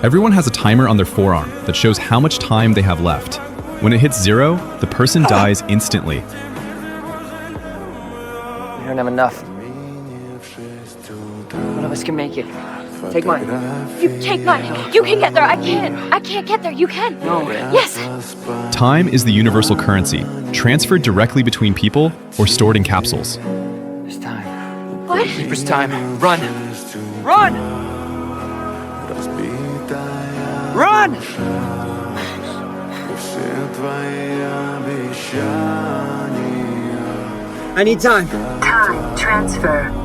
Everyone has a timer on their forearm that shows how much time they have left. When it hits 0, the person dies instantly. We don't have enough. One of us can make it. Take mine. You take mine. You can get there. I can't. I can't get there. You can. No. Yes. Time is the universal currency, transferred directly between people or stored in capsules. There's time. What? There's time. Run! Run! Run! I need time. Time transfer